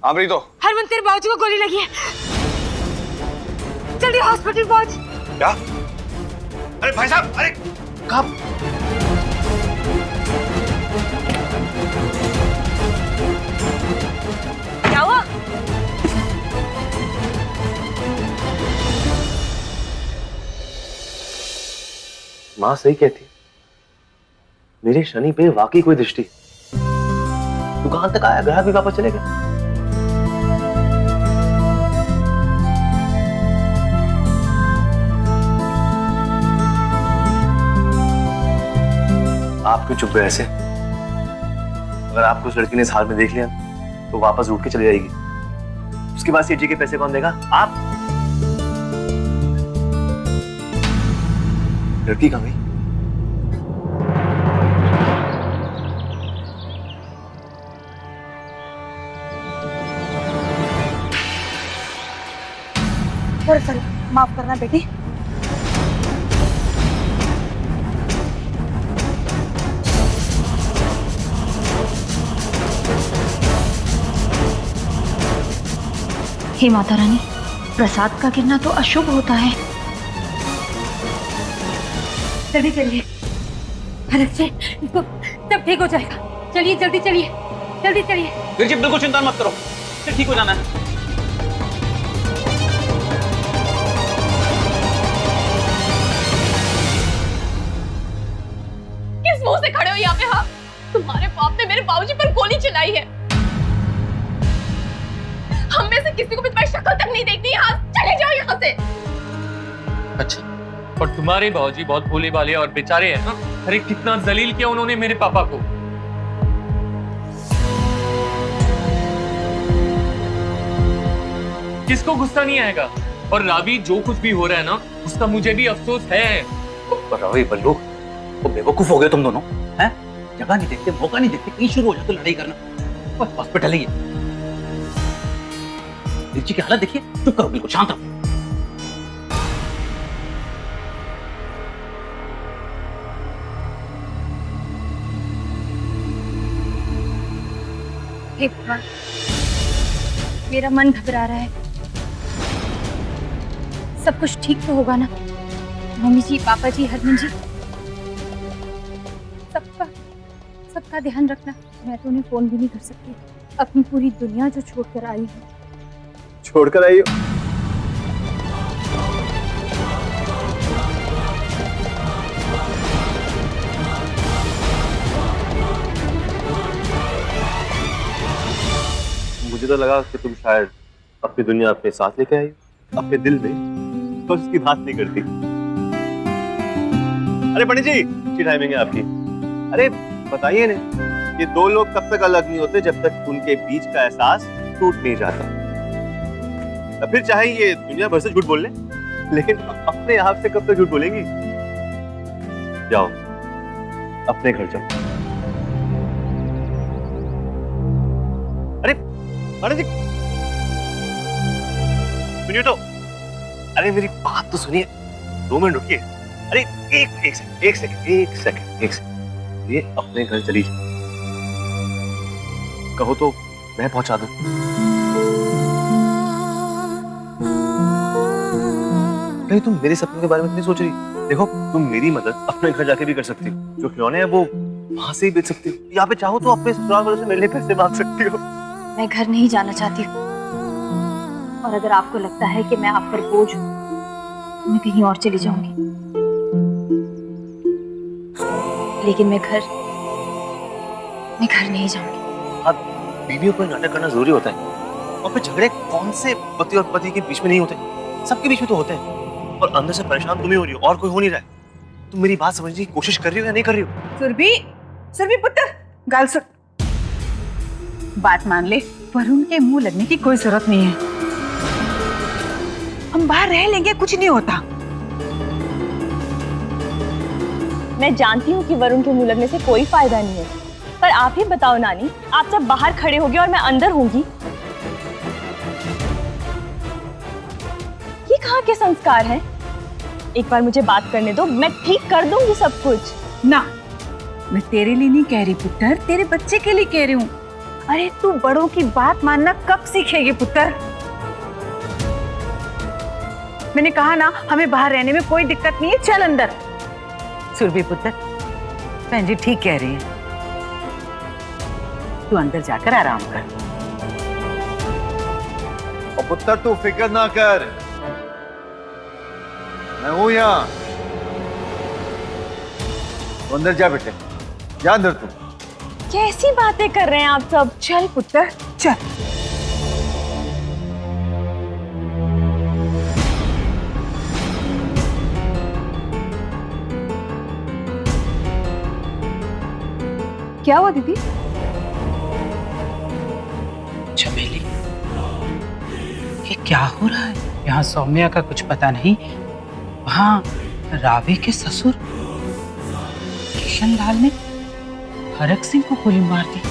आमरी तो हरमन, तेरे बाबूजी को गोली लगी है, जल्दी हॉस्पिटल पहुंच। क्या? अरे भाई साहब, अरे कब? क्या हुआ? माँ सही कहती, मेरे शनि पे वाकई कोई दृष्टि। दुकान तक आया, ग्राहक भी वापस चले गए। आप क्यों चुप रहे ऐसे? अगर आपको उस लड़की ने इस हाल में देख लिया तो वापस उठ के चली जाएगी। उसके बाद सीटी के पैसे कौन देगा? आप। लड़की कहाँ गई? सॉरी, माफ करना बेटी। हे माता रानी, प्रसाद का गिरना तो अशुभ होता है। जल्दी चलिए, अलग से इसको सब ठीक हो जाएगा। चलिए जल्दी चलिए, जल्दी चलिए। वीर जी बिल्कुल चिंता मत करो, फिर ठीक हो जाना है। किस मुंह से खड़े हो यहाँ पे? हाँ, तुम्हारे बाप ने मेरे बाबूजी पर गोली चलाई है। हम में से किसी को भी तुम्हारी शक्ल तक नहीं देखनी। यहाँ चले जाओ यहाँ से। अच्छा, और तुम्हारे बाबूजी बहुत भोले भाले और बेचारे हैं ना? अरे कितना जलील किया उन्होंने मेरे पापा को। किसको गुस्सा नहीं आएगा? और रावी, जो कुछ भी हो रहा है ना, उसका मुझे भी अफसोस है। रावी, बल्लू, वो बेवकूफ हो गए तुम दोनों हैं? जगह नहीं देखते, मौका नहीं देखते, कहीं शुरू हो जाते लड़ाई करना। बस हॉस्पिटल है ये। जी की हालत देखिए। चुप करो, बिल्कुल शांत रहो। हे भगवान, मेरा मन घबरा रहा है। सब कुछ ठीक तो होगा ना? मम्मी जी, पापा जी, हरमन जी, सबका ध्यान रखना। मैं तो उन्हें फोन भी नहीं कर सकती। अपनी पूरी दुनिया जो छोड़कर आई हूँ। छोड़कर आई हो? मुझे तो लगा कि तुम शायद अपनी दुनिया अपने साथ लेके आई, अपने दिल में, बस उसकी बात नहीं करती। अरे पंडित जी, अच्छी टाइमिंग है आपकी। अरे बताइए ना, ये दो लोग तब तक अलग नहीं होते जब तक उनके बीच का एहसास टूट नहीं जाता। फिर चाहे ये दुनिया भर से झूठ बोल ले, लेकिन अपने आप से कब तक झूठ बोलेंगी? जाओ, अपने घर जाओ। अरे अरे जी, सुनिए तो। अरे मेरी बात तो सुनिए, 2 मिनट रुकिए। अरे एक सेकंड, ये अपने घर चली जाओ। कहो तो मैं पहुंचा दूं। नहीं, तुम मेरे सपने के बारे में नहीं सोच रही? देखो, तुम मेरी मदद अपने घर जाके भी कर सकती हो। जो खिलौने हैं वो वहां से ही बेच सकती हो। यहाँ पे चाहो तो अपने ससुराल वालों से मेरे लिए पैसे मांग सकती हो। मैं घर नहीं जाना चाहती हूँ, और अगर आपको लगता है कि मैं आप पर बोझ हूँ, तो मैं कहीं और चली जाऊंगी। लेकिन मैं घर नहीं जाऊंगी। अब बीवियों को नाटक करना जरूरी होता है, और फिर झगड़े कौन से पति और पति के बीच में नहीं होते? सबके बीच में तो होते हैं। और अंदर से परेशान तुम ही हो रही हो, और कोई हो नहीं रहा है। तुम मेरी बात समझने की कोशिश कर रही हो या नहीं कर रही हो? सुरभि पुत्र, गाल सुन। बात मान ले, वरुण के मुंह लगने की कोई जरूरत नहीं है। हम बाहर रह लेंगे, कुछ नहीं होता। मैं जानती हूँ कि वरुण के मुंह लगने से कोई फायदा नहीं है, पर आप ही बताओ नानी, आप सब बाहर खड़े होगे और मैं अंदर होंगी। ये कहाँ के संस्कार हैं? एक बार मुझे बात करने दो, मैं ठीक कर दूंगी सब कुछ। ना, मैं तेरे लिए नहीं कह रही पुत्र, तेरे बच्चे के लिए कह रही हूँ। अरे तू बड़ों की बात मानना कब सीखेगी पुत्र? मैंने कहा ना, हमें बाहर रहने में कोई दिक्कत नहीं है, चल अंदर। सुरभि पुत्र, बहन जी ठीक कह रही है, तू अंदर जाकर आराम कर। और पुत्र तू फिक्र ना कर, मैं हूं यहाँ। तो अंदर जा बेटे, जा अंदर तू। कैसी बातें कर रहे हैं आप सब? चल पुत्र चल। क्या हुआ दीदी? चमेली, ये क्या हो रहा है? यहाँ सौम्या का कुछ पता नहीं, वहाँ रावे के ससुर किशन लाल ने हरक सिंह को गोली मार दी।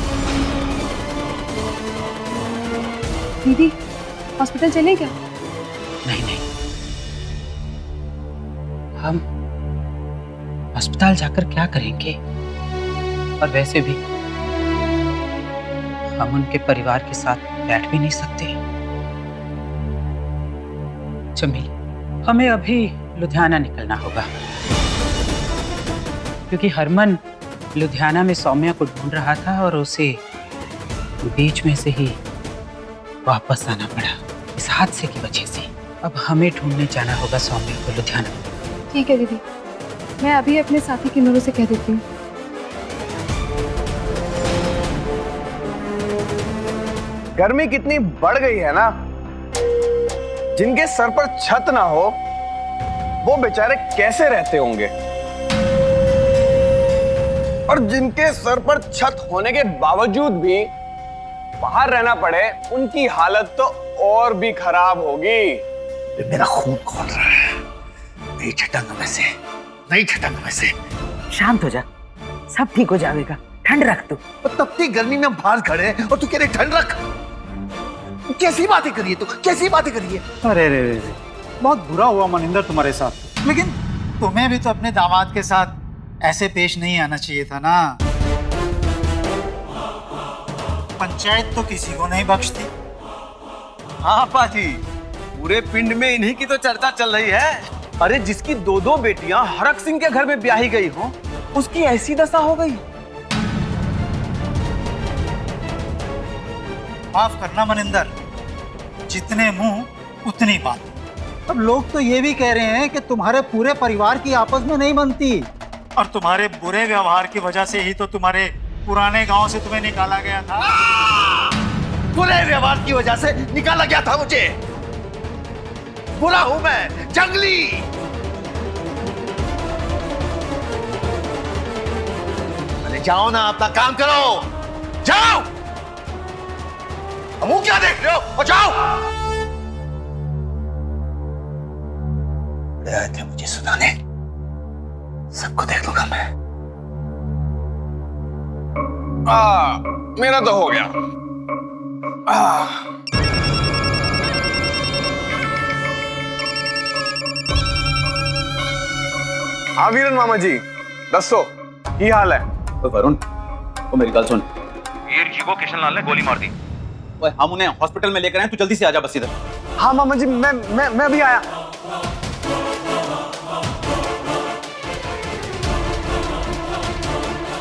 दीदी हॉस्पिटल चले क्या? नहीं नहीं, हम अस्पताल जाकर क्या करेंगे? और वैसे भी हम उनके परिवार के साथ बैठ भी नहीं सकते। चमेली, हमें अभी लुधियाना निकलना होगा, क्योंकि हरमन लुधियाना में सौम्या को ढूंढ रहा था और उसे बीच में से ही वापस आना पड़ा इस हादसे की वजह से। अब हमें ढूंढने जाना होगा सौम्या को लुधियाना। ठीक है दीदी, मैं अभी अपने साथी किन्नरों से कह देती हूँ। गर्मी कितनी बढ़ गई है ना, जिनके सर पर छत ना हो वो बेचारे कैसे रहते होंगे, और जिनके सर पर छत होने के बावजूद भी बाहर रहना पड़े, उनकी हालत तो और भी खराब होगी। मेरा खून खोल रहा है, नहीं छटंग में से, नहीं छटंग में से। शांत हो जा, सब ठीक हो जाएगा, ठंड रख तू। और तपती गर्मी में हम बाहर खड़े हैं और तू कह रहे ठंड रख। कैसी बातें करिए तू, कैसी बातें करिए? अरे रे रे, बहुत बुरा हुआ मनिंदर तुम्हारे साथ, लेकिन तुम्हें भी तो अपने दामाद के साथ ऐसे पेश नहीं आना चाहिए था ना। पंचायत तो किसी को नहीं बख्शती। हाँ पाजी, पूरे पिंड में इन्हीं की तो चर्चा चल रही है। अरे जिसकी दो दो बेटियां हरक सिंह के घर में ब्याही गई हो, उसकी ऐसी दशा हो गई। माफ करना मनिंदर, जितने मुंह उतनी बात। अब लोग तो ये भी कह रहे हैं कि तुम्हारे पूरे परिवार की आपस में नहीं बनती, और तुम्हारे बुरे व्यवहार की वजह से ही तो तुम्हारे पुराने गांव से तुम्हें निकाला गया था। बुरे व्यवहार की वजह से निकाला गया था मुझे। बुरा हूं मैं, जंगली। अरे जाओ ना, अपना काम करो, जाओ। मुंह क्या देख रहे हो? और जाओ। आए थे मुझे सुनाने, सबको देख लूंगा मैं। मेरा तो हो गया। हाँ वीरन मामा जी, दसो की हाल है? तो वरुण, तो मेरी गल सुन। वीर जी को किशन लाल ने गोली मार दी। ओए हम उन्हें हॉस्पिटल में लेकर आए, तू जल्दी से आजा बस इधर। हाँ मामा जी, मैं भी आया।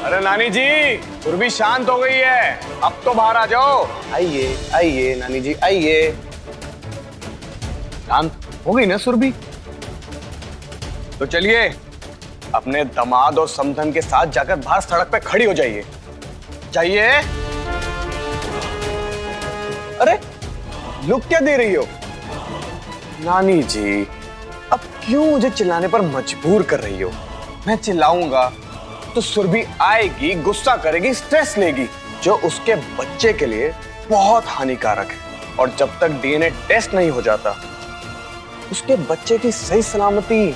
अरे नानी जी, सुरभि शांत हो गई है, अब तो बाहर आ जाओ। आइए आइए नानी जी, आइए। शांत हो गई ना सुरभि? तो चलिए अपने दामाद और समधन के साथ जाकर बाहर सड़क पे खड़ी हो जाइए। जाइए। अरे लुक क्या दे रही हो? नानी जी, अब क्यों मुझे चिल्लाने पर मजबूर कर रही हो? मैं चिल्लाऊंगा तो सुरभि आएगी, गुस्सा करेगी, स्ट्रेस लेगी, जो उसके बच्चे के लिए बहुत हानिकारक है। और जब तक डीएनए टेस्ट नहीं हो जाता, उसके बच्चे की सही सलामती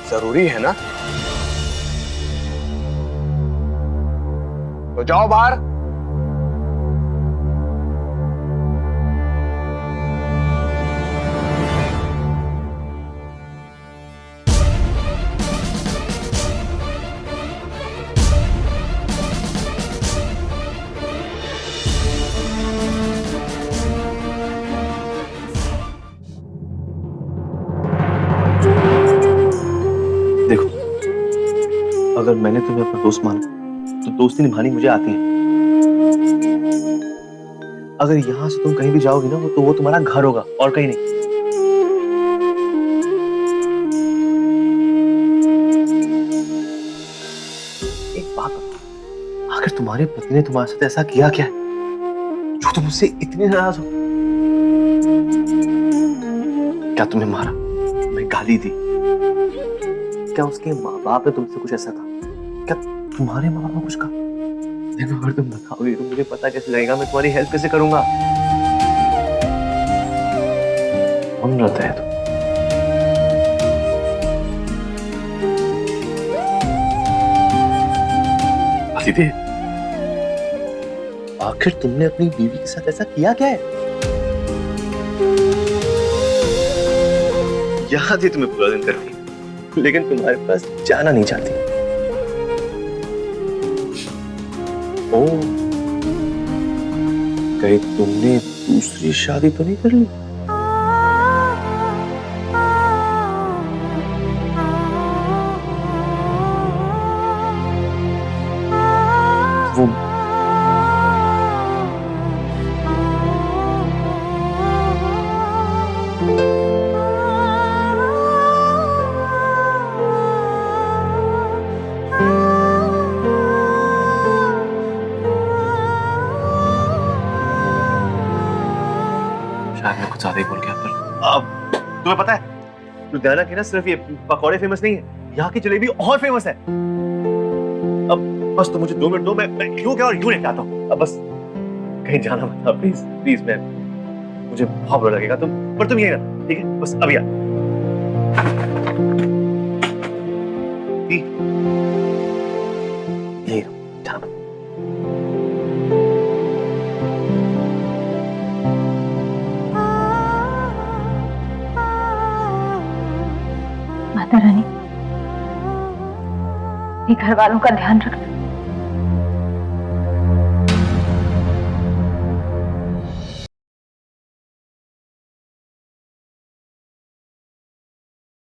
जरूरी है ना। तो जाओ बाहर। अगर मैंने तुम्हें अपना दोस्त माना तो दोस्ती निभानी मुझे आती है। अगर यहां से तुम कहीं भी जाओगी ना तो वो तुम्हारा घर होगा और कहीं नहीं। एक बात बताओ, आखिर तुम्हारे पति ने तुम्हारे साथ ऐसा किया क्या है जो तुम मुझसे इतने नाराज हो? क्या तुम्हें मारा, तुम्हें गाली दी? क्या उसके माँ बाप ने तुमसे कुछ ऐसा कहा? क्या तुम्हारे माँ बाप ने कुछ कहा? देखो अगर तुम बताओगे तो मुझे पता कैसे लगेगा, मैं तुम्हारी हेल्प कैसे करूंगा? कौन रहता है तुम? आदित्य, आखिर तुमने अपनी बीवी के साथ ऐसा किया क्या है? याद है तुम्हें पूरा दिन करती, लेकिन तुम्हारे पास जाना नहीं चाहती। ओ, कहीं तुमने दूसरी शादी तो नहीं कर ली? वो शायद मैं कुछ ज्यादा ही बोल गया, पर अब तुम्हें पता है लुधियाना की ना सिर्फ ये पकौड़े फेमस नहीं है, यहाँ की जलेबी और फेमस है। अब बस तुम मुझे 2 मिनट दो, मैं यूं क्या और यूं लेके आता हूँ। अब बस कहीं जाना मत था, प्लीज प्लीज। मैं मुझे बहुत बुरा लगेगा पर तुम यही ना, ठीक है? बस अभी आ। यही जाना। माता रानी, घर वालों का ध्यान रखना।